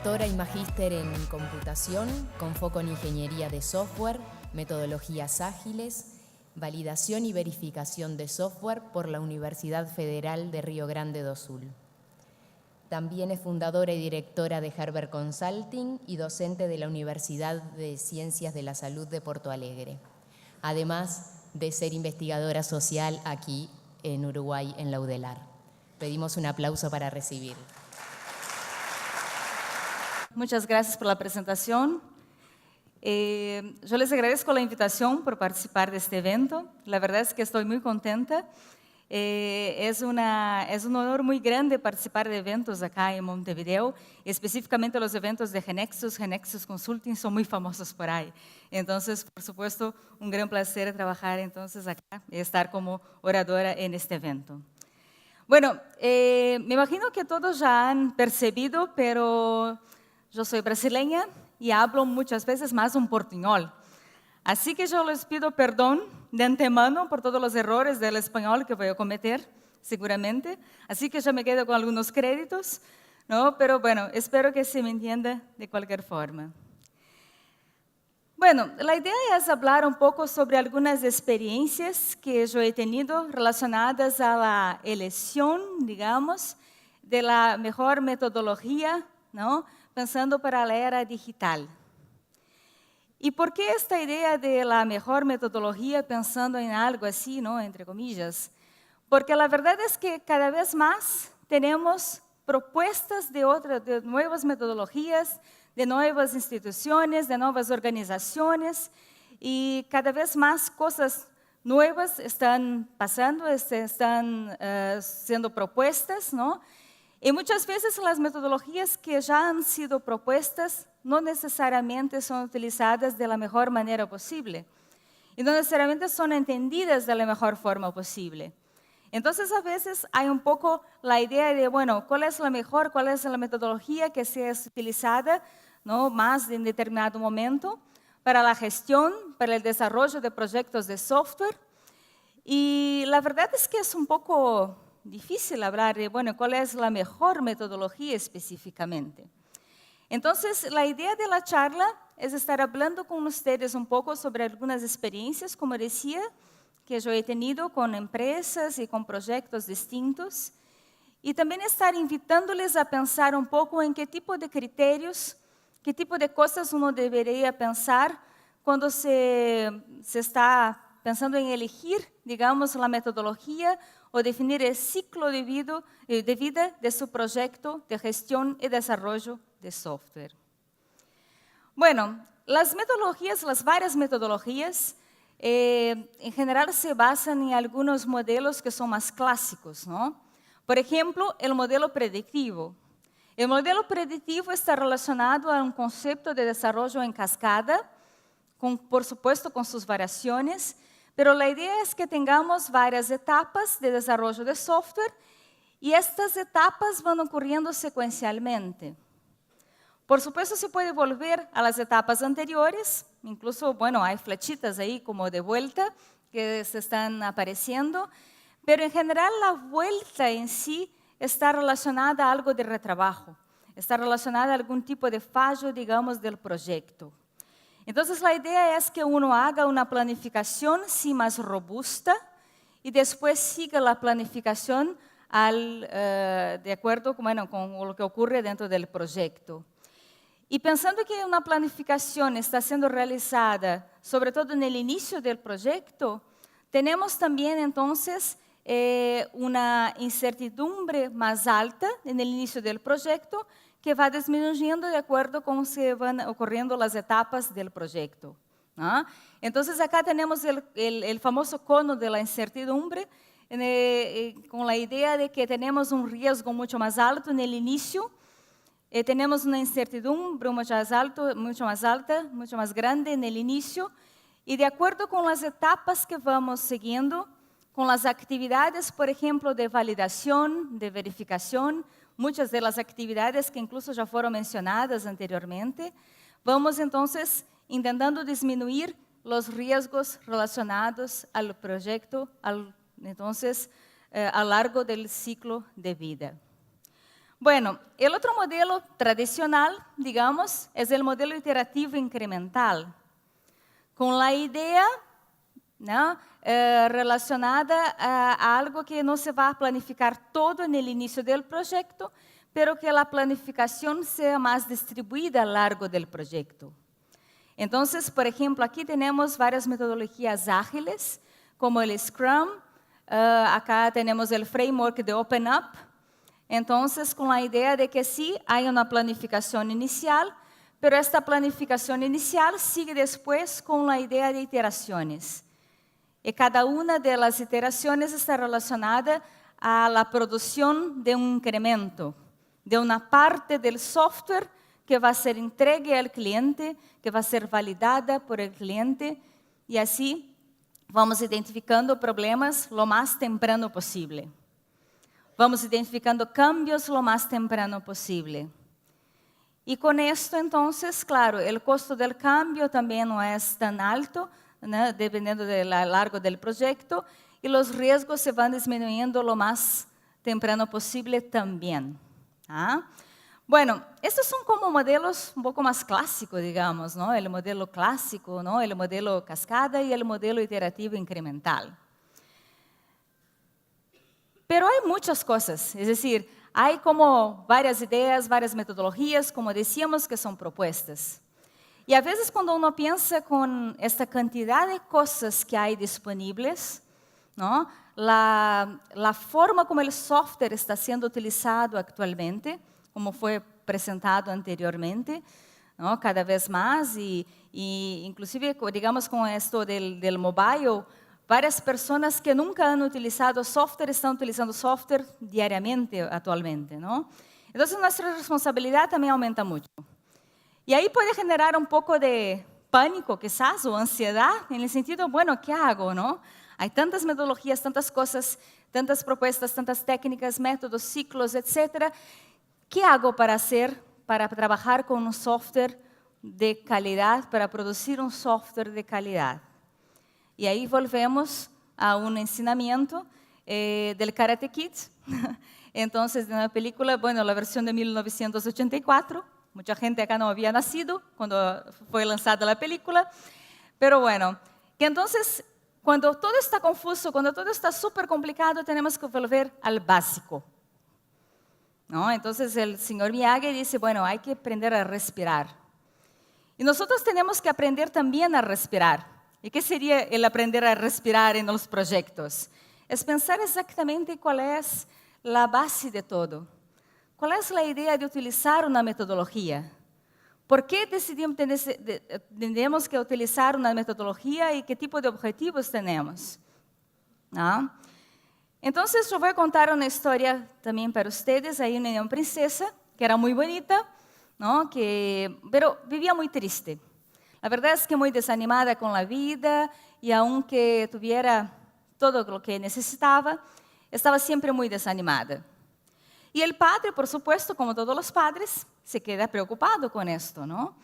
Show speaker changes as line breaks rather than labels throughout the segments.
Doctora y magíster en computación, con foco en ingeniería de software, metodologías ágiles, validación y verificación de software por la Universidad Federal de Río Grande do Sul. También es fundadora y directora de Harvard Consulting y docente de la Universidad de Ciencias de la Salud de Porto Alegre, además de ser investigadora social aquí en Uruguay, en la UDELAR. Pedimos un aplauso para recibir.
Muchas gracias por la presentación. Yo les agradezco la invitación por participar de este evento. La verdad es que estoy muy contenta. Es un honor muy grande participar de eventos acá en Montevideo, específicamente los eventos de Genexus. Genexus Consulting son muy famosos por ahí. Entonces, por supuesto, un gran placer trabajar entonces acá y estar como oradora en este evento. Bueno, me imagino que todos ya han percibido, pero yo soy brasileña y hablo muchas veces más un portuñol. Así que yo les pido perdón de antemano por todos los errores del español que voy a cometer, seguramente. Así que yo me quedo con algunos créditos, ¿no? Pero bueno, espero que se me entienda de cualquier forma. Bueno, la idea es hablar un poco sobre algunas experiencias que yo he tenido relacionadas a la elección, digamos, de la mejor metodología, ¿no? Pensando para la era digital. ¿Y por qué esta idea de la mejor metodología pensando en algo así, ¿no? Entre comillas? Porque la verdad es que cada vez más tenemos propuestas de nuevas metodologías, de nuevas instituciones, de nuevas organizaciones, y cada vez más cosas nuevas están pasando, están siendo propuestas, ¿no? Y muchas veces las metodologías que ya han sido propuestas no necesariamente son utilizadas de la mejor manera posible y no necesariamente son entendidas de la mejor forma posible. Entonces, a veces hay un poco la idea de, bueno, ¿cuál es la mejor, cuál es la metodología que sea utilizada, ¿no? Más en determinado momento para la gestión, para el desarrollo de proyectos de software? Y la verdad es que es un poco difícil hablar de, bueno, ¿cuál es la mejor metodología específicamente? Entonces, la idea de la charla es estar hablando con ustedes un poco sobre algunas experiencias, como decía, que yo he tenido con empresas y con proyectos distintos, y también estar invitándoles a pensar un poco en qué tipo de criterios, qué tipo de cosas uno debería pensar cuando se está pensando en elegir, digamos, la metodología o definir el ciclo de vida de su proyecto de gestión y desarrollo de software. Bueno, las metodologías, las varias metodologías, en general se basan en algunos modelos que son más clásicos, ¿no? Por ejemplo, el modelo predictivo. El modelo predictivo está relacionado a un concepto de desarrollo en cascada, por supuesto con sus variaciones, pero la idea es que tengamos varias etapas de desarrollo de software y estas etapas van ocurriendo secuencialmente. Por supuesto, se puede volver a las etapas anteriores, incluso, bueno, hay flechitas ahí como de vuelta que se están apareciendo, pero en general la vuelta en sí está relacionada a algo de retrabajo, está relacionada a algún tipo de fallo, digamos, del proyecto. Entonces, la idea es que uno haga una planificación sí más robusta y después siga la planificación de acuerdo con lo que ocurre dentro del proyecto. Y pensando que una planificación está siendo realizada, sobre todo en el inicio del proyecto, tenemos también entonces una incertidumbre más alta en el inicio del proyecto que va disminuyendo de acuerdo con se van ocurriendo las etapas del proyecto, ¿no? Entonces acá tenemos el famoso cono de la incertidumbre, con la idea de que tenemos un riesgo mucho más alto en el inicio, tenemos una incertidumbre mucho más grande en el inicio, y de acuerdo con las etapas que vamos siguiendo, con las actividades, por ejemplo, de validación, de verificación, muchas de las actividades que incluso ya fueron mencionadas anteriormente, vamos entonces intentando disminuir los riesgos relacionados al proyecto, a lo largo del ciclo de vida. Bueno, el otro modelo tradicional, digamos, es el modelo iterativo incremental, con la idea, ¿no?, relacionada a algo que no se va a planificar todo en el inicio del proyecto, pero que la planificación sea más distribuida a lo largo del proyecto. Entonces, por ejemplo, aquí tenemos varias metodologías ágiles, como el Scrum, acá tenemos el framework de Open Up. Entonces, con la idea de que sí hay una planificación inicial, pero esta planificación inicial sigue después con la idea de iteraciones. Y cada una de las iteraciones está relacionada a la producción de un incremento, de una parte del software que va a ser entregue al cliente, que va a ser validada por el cliente, y así vamos identificando problemas lo más temprano posible. Vamos identificando cambios lo más temprano posible. Y con esto, entonces, claro, el costo del cambio también no es tan alto, ¿no?, dependiendo del largo del proyecto, y los riesgos se van disminuyendo lo más temprano posible también. ¿Ah? Bueno, estos son como modelos un poco más clásicos, digamos, ¿no? El modelo clásico, ¿no?, el modelo cascada y el modelo iterativo incremental. Pero hay muchas cosas, es decir, hay como varias ideas, varias metodologías, como decíamos, que son propuestas. Y a veces cuando uno piensa con esta cantidad de cosas que hay disponibles, ¿no?, la forma como el software está siendo utilizado actualmente, como fue presentado anteriormente, ¿no?, cada vez más, y inclusive, digamos, con esto del mobile, varias personas que nunca han utilizado software están utilizando software diariamente actualmente, ¿no? Entonces, nuestra responsabilidad también aumenta mucho. Y ahí puede generar un poco de pánico, quizás, o ansiedad, en el sentido, bueno, ¿qué hago, no? Hay tantas metodologías, tantas cosas, tantas propuestas, tantas técnicas, métodos, ciclos, etc. ¿Qué hago para trabajar con un software de calidad, para producir un software de calidad? Y ahí volvemos a un ensinamiento del Karate Kid. Entonces, de una película, bueno, la versión de 1984, mucha gente acá no había nacido cuando fue lanzada la película, pero bueno, que entonces, cuando todo está confuso, cuando todo está súper complicado, tenemos que volver al básico, ¿no? Entonces, el señor Miyagi dice, bueno, hay que aprender a respirar. Y nosotros tenemos que aprender también a respirar. ¿Y qué sería el aprender a respirar en los proyectos? Es pensar exactamente cuál es la base de todo. ¿Cuál es la idea de utilizar una metodología? ¿Por qué tenemos que utilizar una metodología y qué tipo de objetivos tenemos? ¿No? Entonces, yo voy a contar una historia también para ustedes. Hay una princesa que era muy bonita, ¿no?, pero vivía muy triste. La verdad es que muy desanimada con la vida, y aunque tuviera todo lo que necesitaba, estaba siempre muy desanimada. Y el padre, por supuesto, como todos los padres, se queda preocupado con esto, ¿no?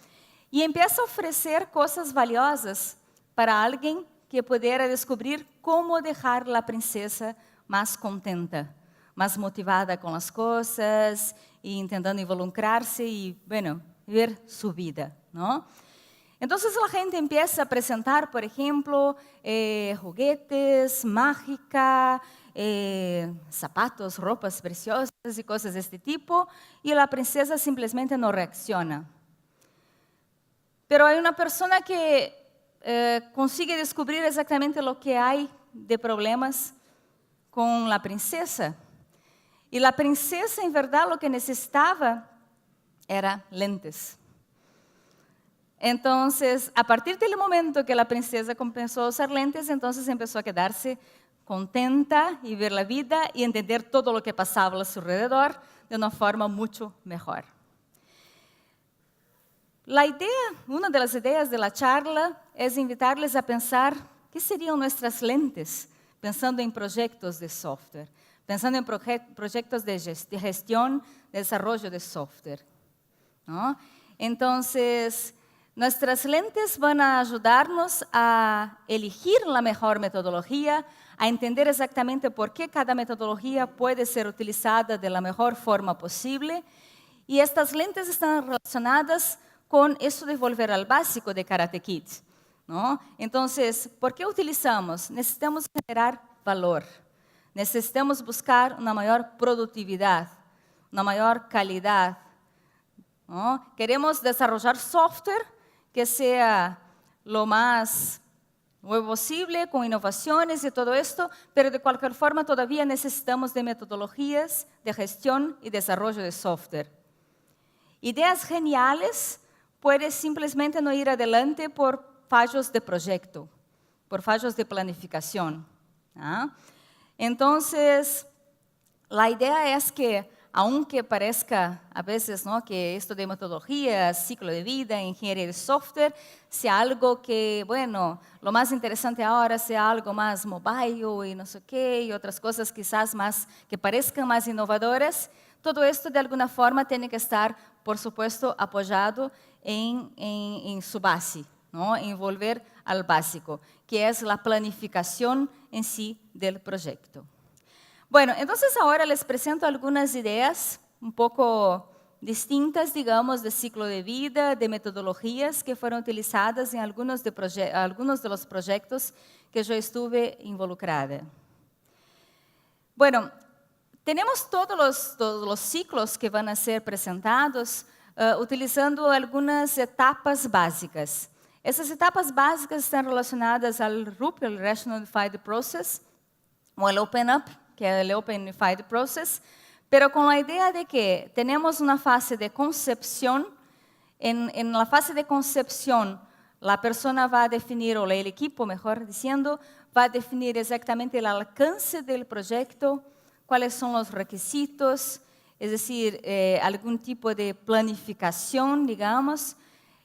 Y empieza a ofrecer cosas valiosas para alguien que pudiera descubrir cómo dejar la princesa más contenta, más motivada con las cosas, e intentando involucrarse y, bueno, vivir su vida, ¿no? Entonces la gente empieza a presentar, por ejemplo, juguetes, mágica, zapatos, ropas preciosas y cosas de este tipo, y la princesa simplemente no reacciona. Pero hay una persona que consigue descubrir exactamente lo que hay de problemas con la princesa. Y la princesa, en verdad, lo que necesitaba era lentes. Entonces, a partir del momento que la princesa comenzó a usar lentes, entonces empezó a quedarse contenta y ver la vida y entender todo lo que pasaba a su alrededor de una forma mucho mejor. Una de las ideas de la charla es invitarles a pensar qué serían nuestras lentes, pensando en proyectos de software, pensando en proyectos de gestión, de desarrollo de software, ¿no? Entonces, Nuestras lentes van a ayudarnos a elegir la mejor metodología, a entender exactamente por qué cada metodología puede ser utilizada de la mejor forma posible. Y estas lentes están relacionadas con eso de volver al básico de Karate Kid, ¿no? Entonces, ¿por qué utilizamos? Necesitamos generar valor. Necesitamos buscar una mayor productividad, una mayor calidad, ¿no? Queremos desarrollar software que sea lo más nuevo posible, con innovaciones y todo esto, pero de cualquier forma todavía necesitamos de metodologías de gestión y desarrollo de software. Ideas geniales pueden simplemente no ir adelante por fallos de proyecto, por fallos de planificación, ¿ah? Entonces, la idea es que, aunque parezca a veces, ¿no?, que esto de metodología, ciclo de vida, ingeniería de software, sea algo que, bueno, lo más interesante ahora sea algo más mobile y no sé qué, y otras cosas quizás más, que parezcan más innovadoras, todo esto de alguna forma tiene que estar, por supuesto, apoyado en su base, ¿no?, en volver al básico, que es la planificación en sí del proyecto. Bueno, entonces ahora les presento algunas ideas un poco distintas, digamos, de ciclo de vida, de metodologías que fueron utilizadas en algunos de los proyectos que yo estuve involucrada. Bueno, tenemos todos los ciclos que van a ser presentados utilizando algunas etapas básicas. Essas etapas básicas estão relacionadas ao RUP, o Rational Unified Process, o al Open Up, que é o Open Unified Process, pero com a ideia de que temos uma fase de concepção. En la fase de concepción, la persona va a definir, o el equipo, mejor diciendo, va a definir exactamente el alcance del proyecto, cuáles son los requisitos, es decir, algún tipo de planificación, digamos.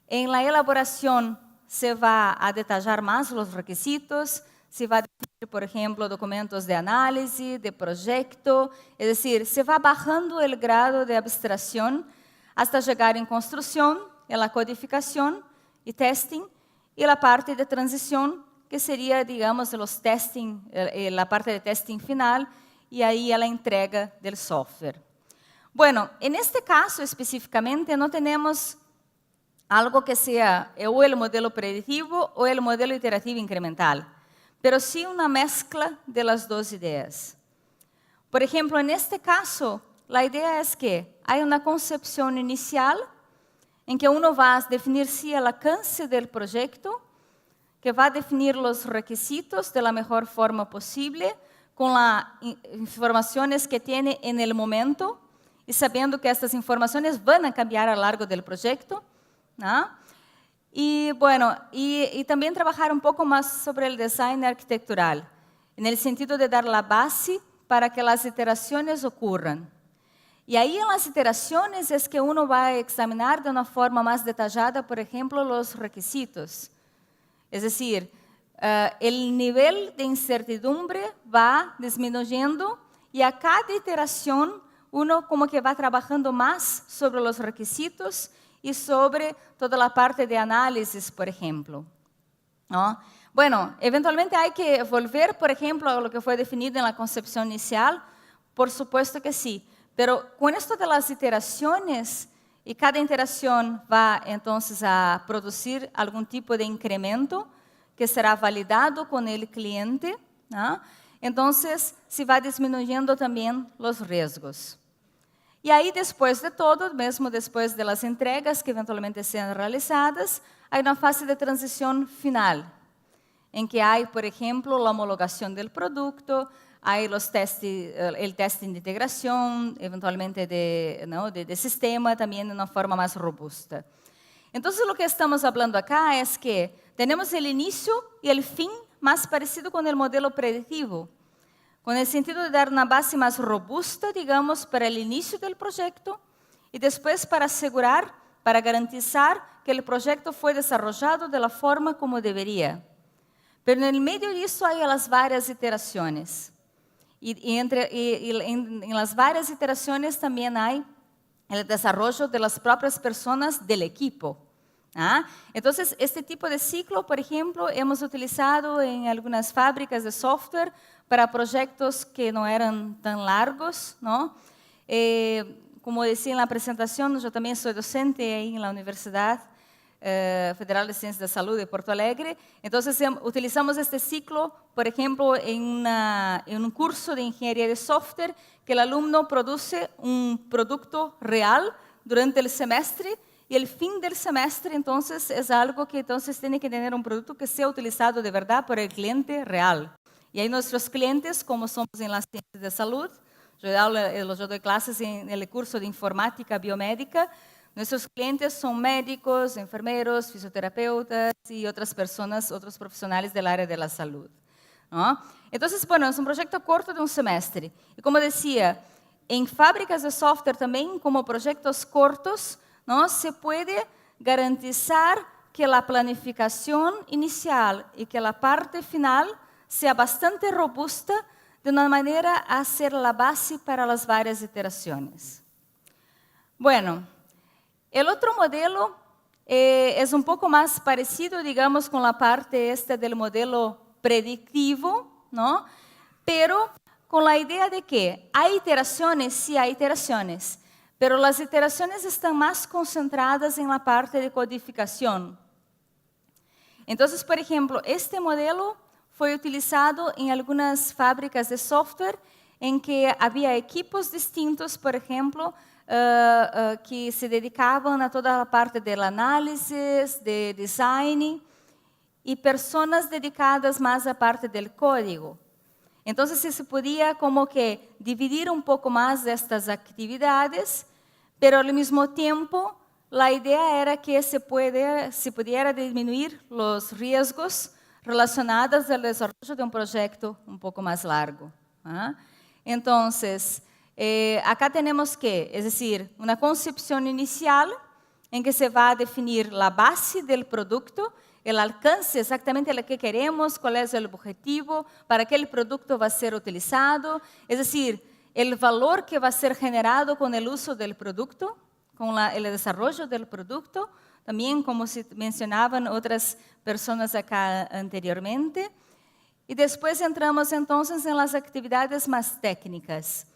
En la elaboración se va a detallar más los requisitos, se va a definir, por ejemplo, documentos de análisis, de proyecto, es decir, se va bajando el grado de abstracción hasta llegar en construcción, en la codificación y testing, y la parte de transición, que sería, digamos, los testing, la parte de testing final, y ahí a la entrega del software. Bueno, en este caso específicamente no tenemos algo que sea o el modelo predictivo o el modelo iterativo incremental, pero sí una mezcla de las dos ideas. Por ejemplo, en este caso, la idea es que hay una concepción inicial en que uno va a definir sí el alcance del proyecto, que va a definir los requisitos de la mejor forma posible, con las informaciones que tiene en el momento y sabiendo que estas informaciones van a cambiar a lo largo del proyecto, ¿no? Y bueno, y también trabajar un poco más sobre el design arquitectural, en el sentido de dar la base para que las iteraciones ocurran. Y ahí en las iteraciones es que uno va a examinar de una forma más detallada, por ejemplo, los requisitos. Es decir, el nivel de incertidumbre va disminuyendo y a cada iteración uno como que va trabajando más sobre los requisitos y sobre toda la parte de análisis, por ejemplo, ¿no? Bueno, eventualmente hay que volver, por ejemplo, a lo que fue definido en la concepción inicial, por supuesto que sí, pero con esto de las iteraciones, y cada iteración va entonces a producir algún tipo de incremento que será validado con el cliente, ¿no? Entonces se va disminuyendo también los riesgos. E aí, depois de todo, mesmo depois das entregas que eventualmente sejam realizadas, há uma fase de transição final, em que há, por exemplo, a homologação do produto, há o testing de integração, eventualmente de sistema, também de uma forma mais robusta. Então, o que estamos falando acá é que temos o início e o fim mais parecido com o modelo preditivo, con el sentido de dar una base más robusta, digamos, para el inicio del proyecto y después para asegurar, para garantizar que el proyecto fue desarrollado de la forma como debería. Pero en el medio de eso hay las varias iteraciones. Y en las varias iteraciones también hay el desarrollo de las propias personas del equipo, Entonces, este tipo de ciclo, por ejemplo, hemos utilizado en algunas fábricas de software para proyectos que no eran tan largos, ¿no? Como decía en la presentación, yo también soy docente ahí en la Universidad Federal de Ciencias de Salud de Porto Alegre. Entonces, utilizamos este ciclo, por ejemplo, en un curso de ingeniería de software, que el alumno produce un producto real durante el semestre, y el fin del semestre, entonces, es algo que entonces tiene que tener un producto que sea utilizado de verdad por el cliente real. Y ahí nuestros clientes, como somos en las ciencias de salud, yo doy clases en el curso de informática biomédica. Nuestros clientes son médicos, enfermeros, fisioterapeutas y otras personas, otros profesionales del área de la salud, ¿no? Entonces, bueno, es un proyecto corto de un semestre. Y como decía, en fábricas de software también, como proyectos cortos, ¿no? Se puede garantizar que la planificación inicial y que la parte final sea bastante robusta, de una manera a ser la base para las varias iteraciones. Bueno, el otro modelo es un poco más parecido, digamos, con la parte del modelo predictivo, ¿no? Pero con la idea de que hay iteraciones, sí hay iteraciones, pero las iteraciones están más concentradas en la parte de codificación. Entonces, por ejemplo, este modelo fue utilizado en algunas fábricas de software en que había equipos distintos, por ejemplo, que se dedicaban a toda la parte del análisis, de design, y personas dedicadas más a la parte del código. Entonces, se podía como que dividir un poco más de estas actividades, pero al mismo tiempo la idea era que se pudiera disminuir los riesgos relacionados al desarrollo de un proyecto un poco más largo. Entonces, acá tenemos que, es decir, una concepción inicial en que se va a definir la base del producto, el alcance exactamente lo que queremos, cuál es el objetivo, para qué el producto va a ser utilizado, es decir, el valor que va a ser generado con el uso del producto, con el desarrollo del producto, también como se mencionaban otras personas acá anteriormente. Y después entramos entonces en las actividades más técnicas.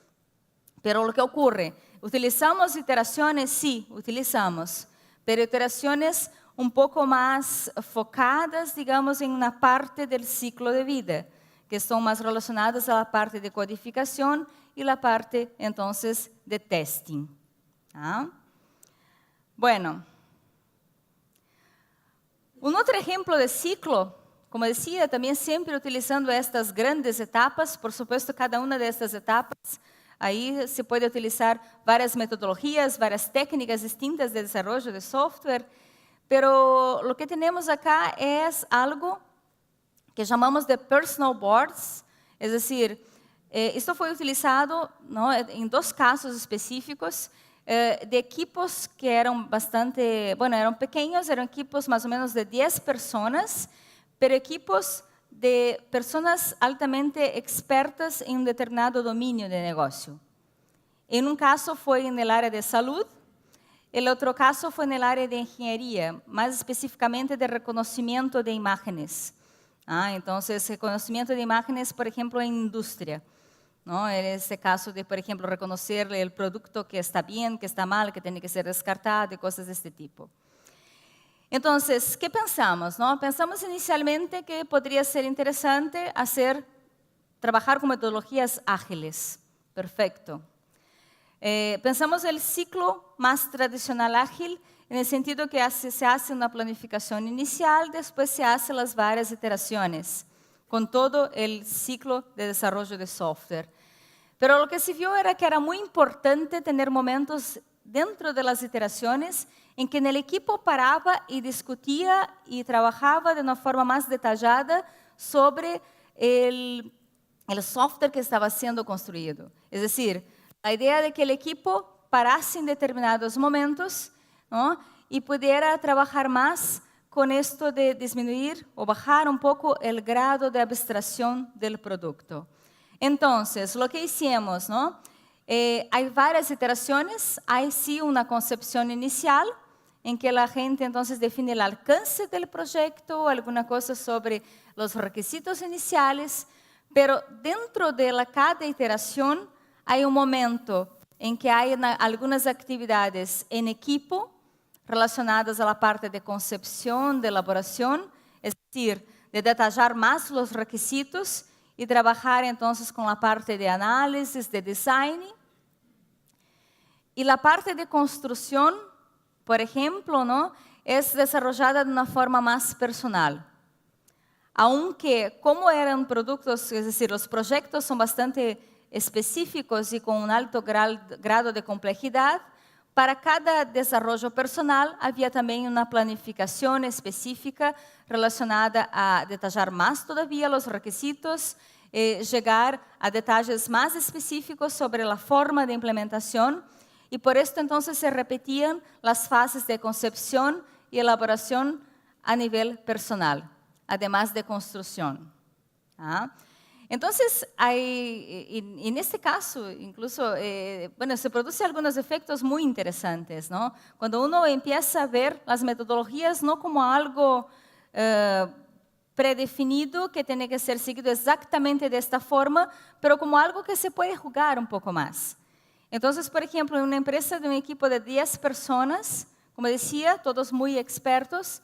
Pero lo que ocurre, ¿utilizamos iteraciones? Sí, utilizamos, pero iteraciones un poco más focadas, digamos, en una parte del ciclo de vida, que son más relacionadas a la parte de codificación y la parte, entonces, de testing. Bueno, un otro ejemplo de ciclo, como decía, también siempre utilizando estas grandes etapas, por supuesto, cada una de estas etapas, ahí se puede utilizar varias metodologías, varias técnicas distintas de desarrollo de software, pero lo que tenemos acá es algo que llamamos de personal boards, es decir, esto fue utilizado, ¿no?, en dos casos específicos, de equipos que eran bastante, bueno, eran pequeños, eran equipos más o menos de 10 personas, pero equipos de personas altamente expertas en un determinado dominio de negocio. En un caso fue en el área de salud, el otro caso fue en el área de ingeniería, más específicamente de reconocimiento de imágenes. Entonces, reconocimiento de imágenes, por ejemplo, en industria, ¿no? En este caso de, por ejemplo, reconocer el producto que está bien, que está mal, que tiene que ser descartado y cosas de este tipo. Entonces, ¿qué pensamos, no? Pensamos inicialmente que podría ser interesante trabajar con metodologías ágiles. Perfecto. Pensamos el ciclo más tradicional ágil, en el sentido que se hace una planificación inicial, después se hacen las varias iteraciones, con todo el ciclo de desarrollo de software. Pero lo que se vio era que era muy importante tener momentos dentro de las iteraciones en que el equipo paraba y discutía y trabajaba de una forma más detallada sobre el software que estaba siendo construido. Es decir, la idea de que el equipo parase en determinados momentos, ¿no?, y pudiera trabajar más con esto de disminuir o bajar un poco el grado de abstracción del producto. Entonces, lo que hicimos, ¿no?, hay varias iteraciones, hay sí una concepción inicial en que la gente entonces define el alcance del proyecto, alguna cosa sobre los requisitos iniciales, pero dentro de cada iteración hay un momento en que hay algunas actividades en equipo relacionadas a la parte de concepción, de elaboración, es decir, de detallar más los requisitos y trabajar entonces con la parte de análisis, de design. Y la parte de construcción, por ejemplo, ¿no?, es desarrollada de una forma más personal. Aunque como eran productos, es decir, los proyectos son bastante específicos y con un alto grado de complejidad, para cada desarrollo personal había también una planificación específica relacionada a detallar más todavía los requisitos, llegar a detalles más específicos sobre la forma de implementación, y por esto entonces se repetían las fases de concepción y elaboración a nivel personal, además de construcción. Entonces, en este caso, incluso, se producen algunos efectos muy interesantes, ¿no? Cuando uno empieza a ver las metodologías no como algo predefinido que tiene que ser seguido exactamente de esta forma, pero como algo que se puede jugar un poco más. Entonces, por ejemplo, en una empresa de un equipo de 10 personas, como decía, todos muy expertos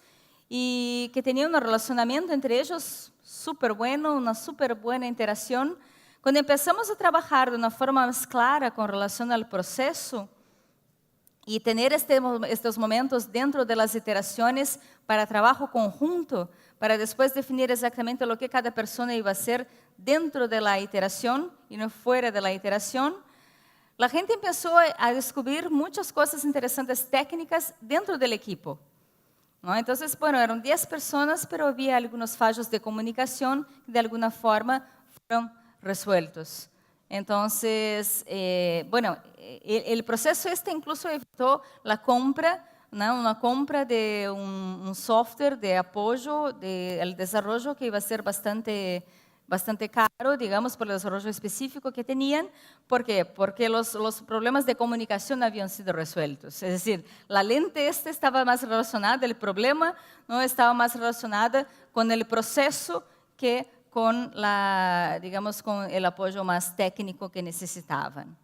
y que tenían un relacionamiento entre ellos súper bueno, una súper buena interacción. Cuando empezamos a trabajar de una forma más clara con relación al proceso y tener estos momentos dentro de las iteraciones para trabajo conjunto, para después definir exactamente lo que cada persona iba a hacer dentro de la iteración y no fuera de la iteración, la gente empezó a descubrir muchas cosas interesantes técnicas dentro del equipo, ¿no? Entonces, bueno, eran 10 personas, pero había algunos fallos de comunicación que de alguna forma fueron resueltos. Entonces, el proceso incluso evitó la compra, ¿no?, una compra de un software de apoyo del desarrollo que iba a ser bastante caro, digamos, por el desarrollo específico que tenían. ¿Por qué? Porque los problemas de comunicación habían sido resueltos. Es decir, la lente estaba más relacionada, el problema no estaba más relacionado con el proceso que con con el apoyo más técnico que necesitaban.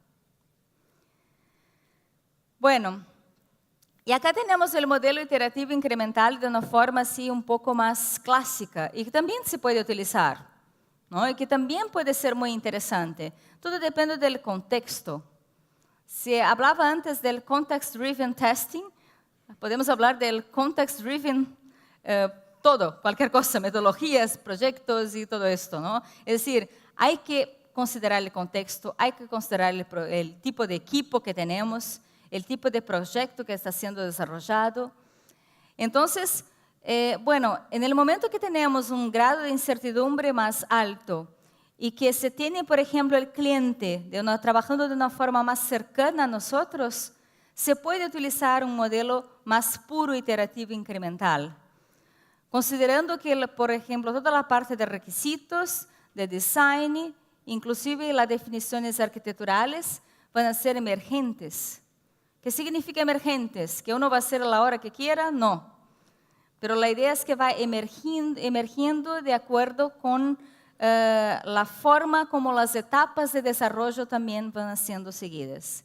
Bueno, y acá tenemos el modelo iterativo incremental de una forma así un poco más clásica y que también se puede utilizar, ¿no?, y que también puede ser muy interesante. Todo depende del contexto. Se hablaba antes del context-driven testing, podemos hablar del context-driven todo, cualquier cosa, metodologías, proyectos y todo esto, ¿no? Es decir, hay que considerar el contexto, hay que considerar el tipo de equipo que tenemos, el tipo de proyecto que está siendo desarrollado. Entonces, en el momento que tenemos un grado de incertidumbre más alto y que se tiene, por ejemplo, el cliente trabajando de una forma más cercana a nosotros, se puede utilizar un modelo más puro iterativo incremental, considerando que, por ejemplo, toda la parte de requisitos, de design, inclusive las definiciones arquitecturales, van a ser emergentes. ¿Qué significa emergentes? ¿Que uno va a hacer a la hora que quiera? No. Pero la idea es que va emergiendo de acuerdo con la forma como las etapas de desarrollo también van siendo seguidas.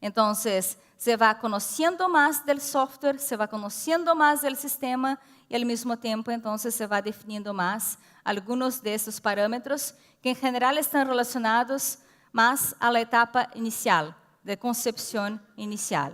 Entonces, se va conociendo más del software, se va conociendo más del sistema y al mismo tiempo entonces se va definiendo más algunos de esos parámetros que en general están relacionados más a la etapa inicial, de concepción inicial.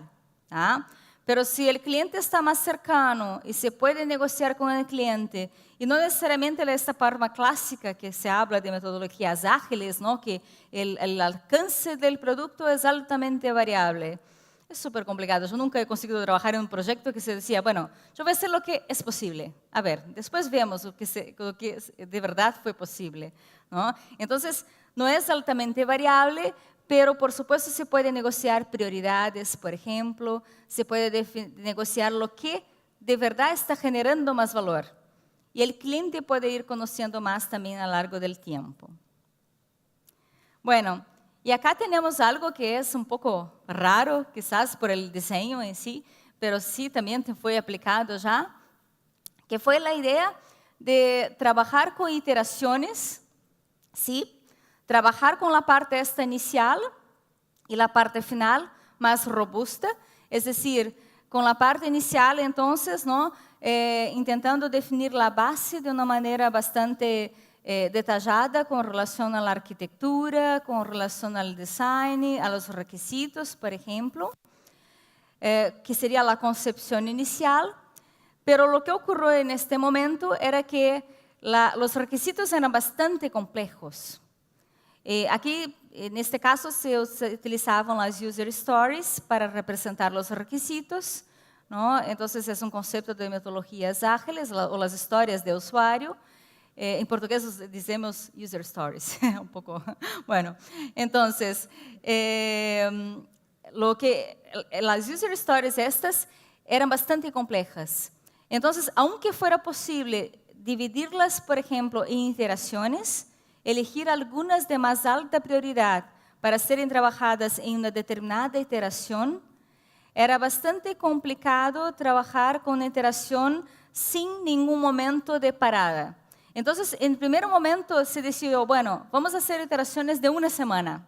Pero si el cliente está más cercano y se puede negociar con el cliente, y no necesariamente de esta forma clásica que se habla de metodologías ágiles, ¿no?, que el alcance del producto es altamente variable. Es súper complicado. Yo nunca he conseguido trabajar en un proyecto que se decía, bueno, yo voy a hacer lo que es posible. A ver, después vemos lo que de verdad fue posible, ¿no? Entonces, no es altamente variable, pero por supuesto se puede negociar prioridades, por ejemplo, se puede negociar lo que de verdad está generando más valor. Y el cliente puede ir conociendo más también a lo largo del tiempo. Bueno, y acá tenemos algo que es un poco raro, quizás por el diseño en sí, pero sí también fue aplicado ya, que fue la idea de trabajar con iteraciones, ¿sí? Trabajar con la parte esta inicial y la parte final más robusta, es decir, con la parte inicial entonces, ¿no? Intentando definir la base de una manera bastante detallada con relación a la arquitectura, con relación al design, a los requisitos, por ejemplo, que sería la concepción inicial. Pero lo que ocurrió en este momento era que los requisitos eran bastante complejos. Aquí, en este caso, se utilizaban las user stories para representar los requisitos, ¿no? Entonces, es un concepto de metodologías ágiles, o las historias de usuario. En portugués decimos user stories, un poco, bueno. Entonces, las user stories estas eran bastante complejas. Entonces, aunque fuera posible dividirlas, por ejemplo, en iteraciones, elegir algunas de más alta prioridad para serem trabajadas en una determinada iteración, era bastante complicado trabajar con iteración sin ningún momento de parada. Entonces, en primer momento se decidió, bueno, vamos a hacer iteraciones de una semana,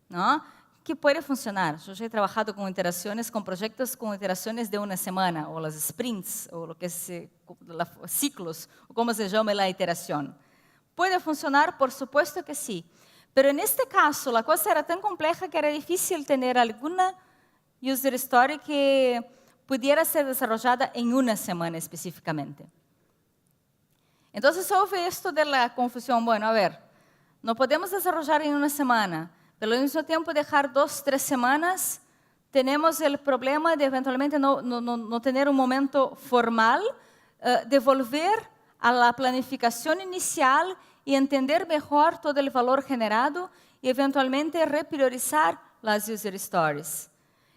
¿no? Que puede funcionar. Yo ya he trabajado con iteraciones, con proyectos con iteraciones de una semana, o las sprints, o lo que es ciclos, o como se llame la iteración. ¿Puede funcionar? Por supuesto que sí. Pero en este caso, la cosa era tan compleja que era difícil tener alguna user story que pudiera ser desarrollada en una semana específicamente. Entonces, hubo esto de la confusión. Bueno, a ver, no podemos desarrollar en una semana, pero al mismo tiempo dejar 2, 3 semanas, tenemos el problema de eventualmente no tener un momento formal, de volver a la planificación inicial y entender mejor todo el valor generado y eventualmente repriorizar las user stories.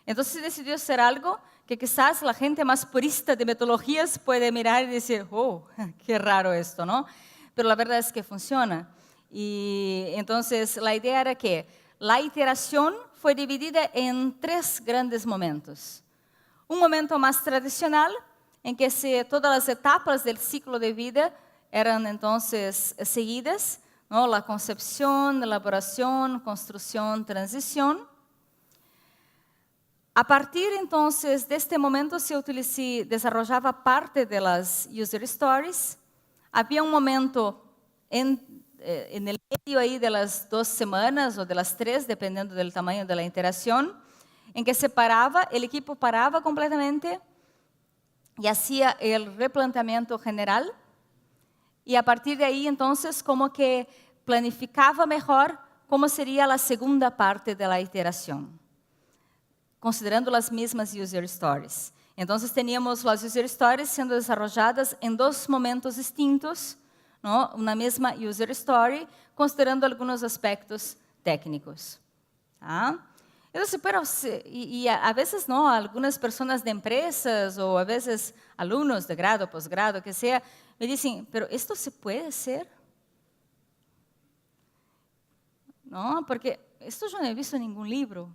Entonces se decidió hacer algo que quizás la gente más purista de metodologías puede mirar y decir, oh, qué raro esto, ¿no? Pero la verdad es que funciona. Y entonces la idea era que la iteración fue dividida en 3 grandes momentos. Un momento más tradicional, en que todas las etapas del ciclo de vida eran entonces seguidas, ¿no? La concepción, elaboración, construcción, transición. A partir entonces de este momento se desarrollaba parte de las user stories. Había un momento en el medio ahí de las 2 semanas o de las 3, dependiendo del tamaño de la iteración, en que el equipo paraba completamente y hacía el replanteamiento general. Y a partir de ahí, entonces, como que planificaba mejor cómo sería la segunda parte de la iteración, considerando las mismas user stories. Entonces, teníamos las user stories siendo desarrolladas en 2 momentos distintos, ¿no? Una misma user story, considerando algunos aspectos técnicos. ¿Ah? Entonces, pero, y a veces, ¿no? Algunas personas de empresas o a veces alumnos de grado, posgrado, que sea, me dicen, pero ¿esto se puede hacer? No, porque esto yo no he visto en ningún libro.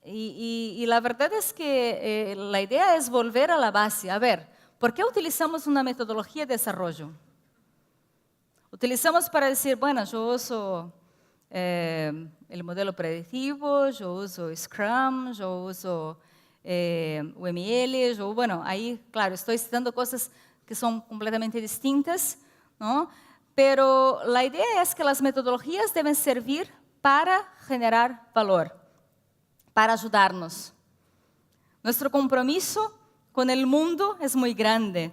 Y la verdad es que la idea es volver a la base. A ver, ¿por qué utilizamos una metodología de desarrollo? Utilizamos para decir, bueno, yo uso el modelo predictivo, yo uso Scrum, yo uso UML, bueno, ahí, claro, estoy citando cosas que son completamente distintas, ¿no? Pero la idea es que las metodologías deben servir para generar valor, para ayudarnos. Nuestro compromiso con el mundo es muy grande,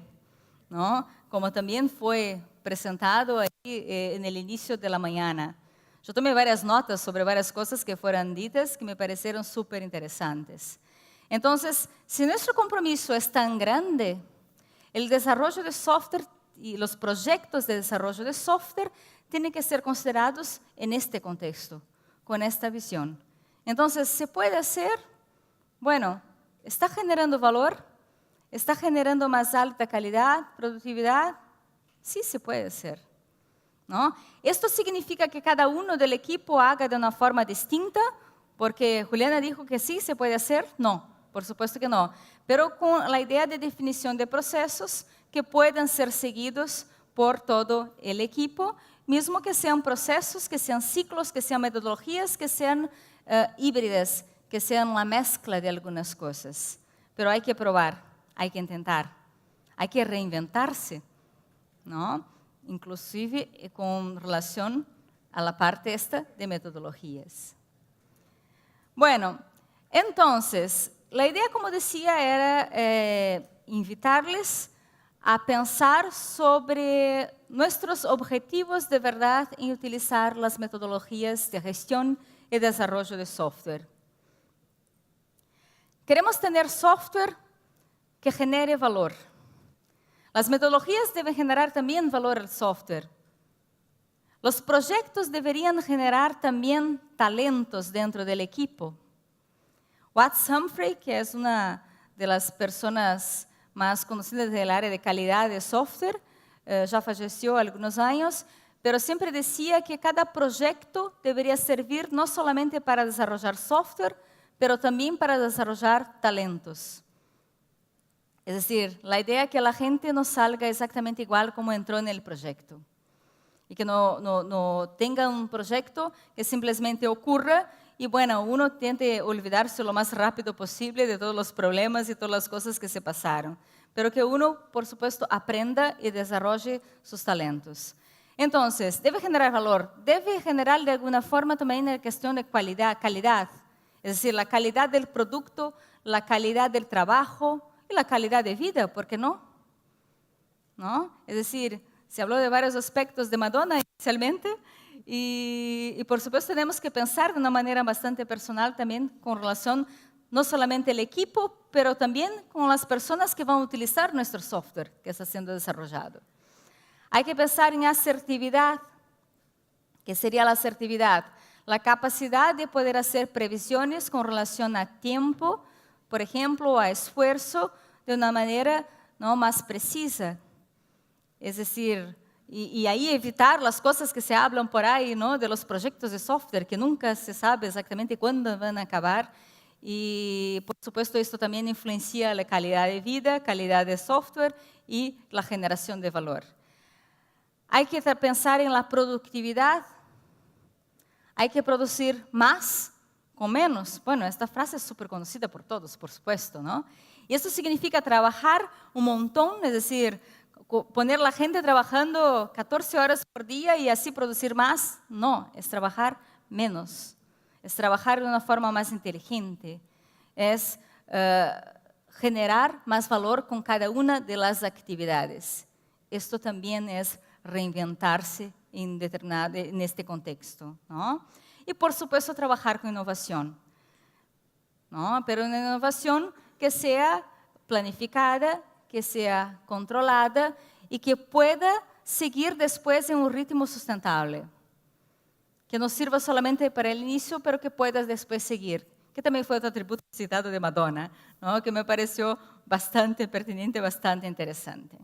¿no? Como también fue presentado ahí en el inicio de la mañana. Yo tomé varias notas sobre varias cosas que fueron ditas que me parecieron súper interesantes. Entonces, si nuestro compromiso es tan grande, el desarrollo de software y los proyectos de desarrollo de software tienen que ser considerados en este contexto, con esta visión. Entonces, ¿se puede hacer? Bueno, ¿está generando valor? ¿Está generando más alta calidad, productividad? Sí se puede hacer, ¿no? ¿Esto significa que cada uno del equipo haga de una forma distinta? Porque Juliana dijo que sí, se puede hacer. No, por supuesto que no. Pero con la idea de definición de procesos que puedan ser seguidos por todo el equipo, mismo que sean procesos, que sean ciclos, que sean metodologías, que sean híbridas, que sean la mezcla de algunas cosas. Pero hay que probar, hay que intentar, hay que reinventarse, ¿no? Inclusive con relación a la parte esta de metodologías. Bueno, entonces, la idea, como decía, era invitarles a pensar sobre nuestros objetivos de verdad en utilizar las metodologías de gestión y desarrollo de software. Queremos tener software que genere valor. Las metodologías deben generar también valor al software. Los proyectos deberían generar también talentos dentro del equipo. Watts Humphrey, que es una de las personas más conocidas del área de calidad de software, ya falleció algunos años, pero siempre decía que cada proyecto debería servir no solamente para desarrollar software, pero también para desarrollar talentos. Es decir, la idea es que la gente no salga exactamente igual como entró en el proyecto. Y que no tenga un proyecto que simplemente ocurra y bueno, uno tiente olvidarse lo más rápido posible de todos los problemas y todas las cosas que se pasaron. Pero que uno, por supuesto, aprenda y desarrolle sus talentos. Entonces, debe generar valor, debe generar de alguna forma también la cuestión de calidad. Es decir, la calidad del producto, la calidad del trabajo y la calidad de vida, ¿por qué no? ¿No? Es decir, se habló de varios aspectos de Madonna inicialmente y por supuesto tenemos que pensar de una manera bastante personal también con relación no solamente al equipo, pero también con las personas que van a utilizar nuestro software que está siendo desarrollado. Hay que pensar en asertividad. ¿Qué sería la asertividad? La capacidad de poder hacer previsiones con relación a tiempo, por ejemplo, a esfuerzo, de una manera más precisa. Es decir, y ahí evitar las cosas que se hablan por ahí, ¿no? De los proyectos de software, que nunca se sabe exactamente cuándo van a acabar. Y, por supuesto, esto también influencia la calidad de vida, calidad de software y la generación de valor. Hay que pensar en la productividad. Hay que producir más con menos. Bueno, esta frase es súper conocida por todos, por supuesto, ¿no? Y esto significa trabajar un montón, es decir, poner la gente trabajando 14 horas por día y así producir más. No, es trabajar menos. Es trabajar de una forma más inteligente. Es generar más valor con cada una de las actividades. Esto también es reinventarse en este contexto, ¿no? Y, por supuesto, trabajar con innovación, ¿no? Pero una innovación que sea planificada, que sea controlada y que pueda seguir después en un ritmo sustentable. Que no sirva solamente para el inicio, pero que pueda después seguir. Que también fue otro atributo citado de Madonna, ¿no? Que me pareció bastante pertinente, bastante interesante.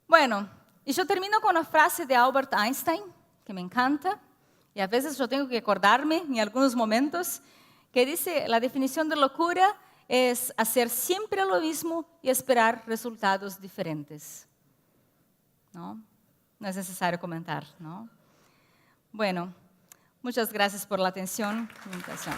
Bueno, y yo termino con una frase de Albert Einstein, que me encanta, y a veces yo tengo que acordarme en algunos momentos, que dice, la definición de locura es hacer siempre lo mismo y esperar resultados diferentes. ¿No? No es necesario comentar, ¿no? Bueno, muchas gracias por la atención y invitación.